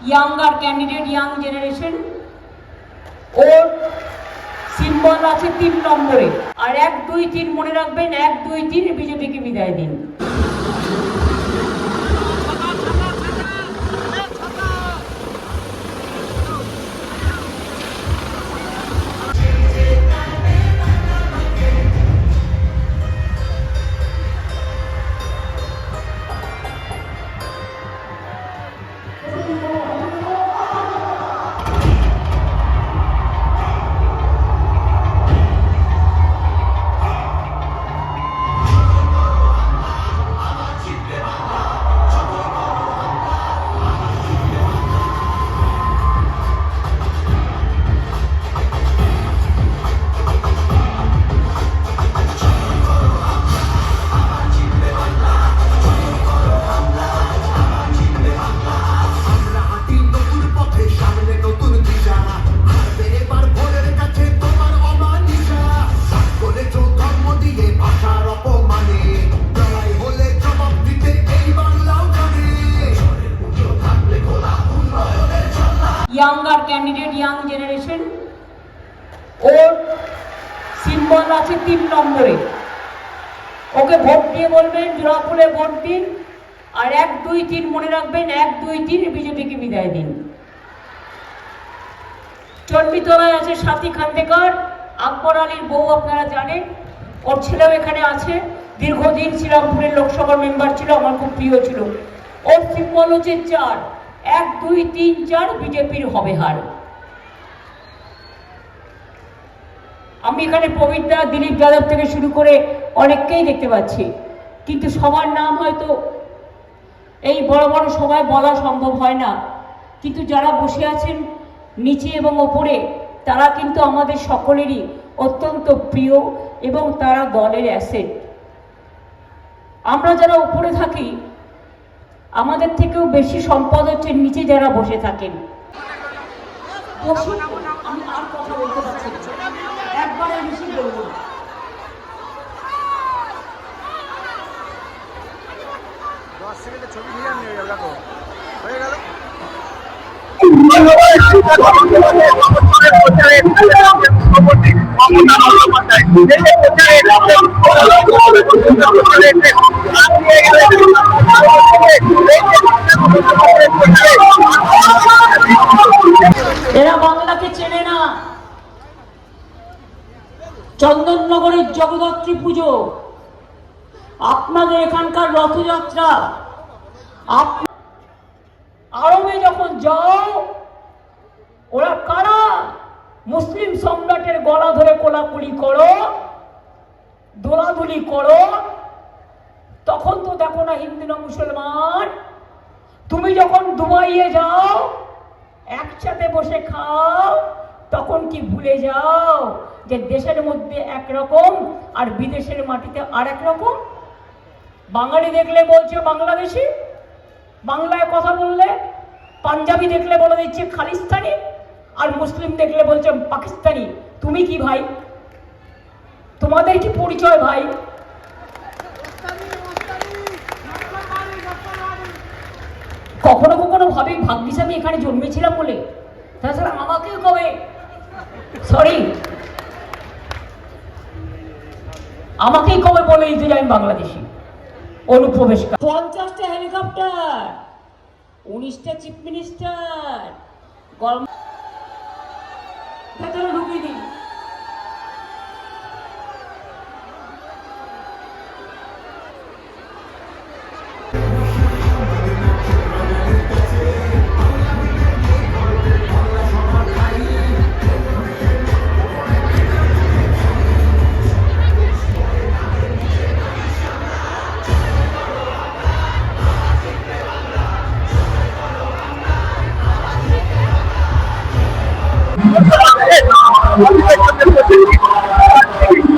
Younger candidate, young generation, ওর symbol আছে 3 নম্বরে। আর 1, 2, 3 মনে রাখবেন, 1, 2, 3 বিজেপিকে বিদায় দিন। ইয়াঙ্গার ক্যান্ডিডেট, ইয়াং জেনারেশন, ওর সিম্বল আছে 3 নম্বরে। ওকে ভোট দিয়ে বলবেন জোড়া ফুলে ভোট দিন। আর 1, 2, 3 মনে রাখবেন, 1, 2, 3 বিজেপিকে বিদায় দিন। চণ্ডীতলায় আছে সাথী খান্ডেকর, আকবর আলীর বউ, আপনারা জানেন। ওর ছেলেও এখানে আছে, দীর্ঘদিন শ্রীরামপুরের লোকসভার মেম্বার ছিল, আমার খুব প্রিয় ছিল। ওর সিম্বল হচ্ছে 4, 1, 2, 3, 4 বিজেপির হবে হার। আমি এখানে পবিত্রা, দিলীপ যাদব থেকে শুরু করে অনেককেই দেখতে পাচ্ছি, কিন্তু সবার নাম হয়তো এই বড় বড় সভায় বলা সম্ভব হয় না। কিন্তু যারা বসে আছেন নিচে এবং ওপরে, তারা কিন্তু আমাদের সকলেরই অত্যন্ত প্রিয় এবং তারা দলের অ্যাসেট। আমরা যারা উপরে থাকি, আমাদের থেকেও বেশি সম্পদ হচ্ছে নিচে যারা বসে থাকেন। আমি আর কথা বলতে পারছি না, একবারে বেশি বলবো। ছবি নিয়ে নিয়ে গেল, হয়ে গেল। এরা বাংলাকে চেনে না। চন্দননগরের জগদ্ধাত্রী পুজো, আপনাদের এখানকার রথযাত্রা, আরবে যখন যাও, ওরা কারা মুসলিম সম্রাটের গলা ধরে কোলাকুলি করো, দোলাদুলি করো, তখন তো দেখো না হিন্দু না মুসলমান। তুমি যখন দুবাইয়ে যাও, একসাথে বসে খাও, তখন কি ভুলে যাও যে দেশের মধ্যে একরকম আর বিদেশের মাটিতে আর এক রকম? বাঙালি দেখলে বলছে বাংলাদেশি, বাংলায় কথা বললে পাঞ্জাবি দেখলে বলে দিচ্ছে খালিস্তানি, আর মুসলিম দেখলে বলছে পাকিস্তানি। তুমি কি ভাই? তোমাদের কি পরিচয় ভাই? কখনো কখনো ভাবি ভাগ্যিস আমি এখানে জন্মেছিলাম বলে। তাছাড়া আমাকেও কবে আমাকেই কবে বলে দিতে যে আমি বাংলাদেশি। অনুপ্রবেশ 50টা হেলিকপ্টার, 19টা চিফ মিনিস্টার, ভেতরে ঢুকিয়ে দিন।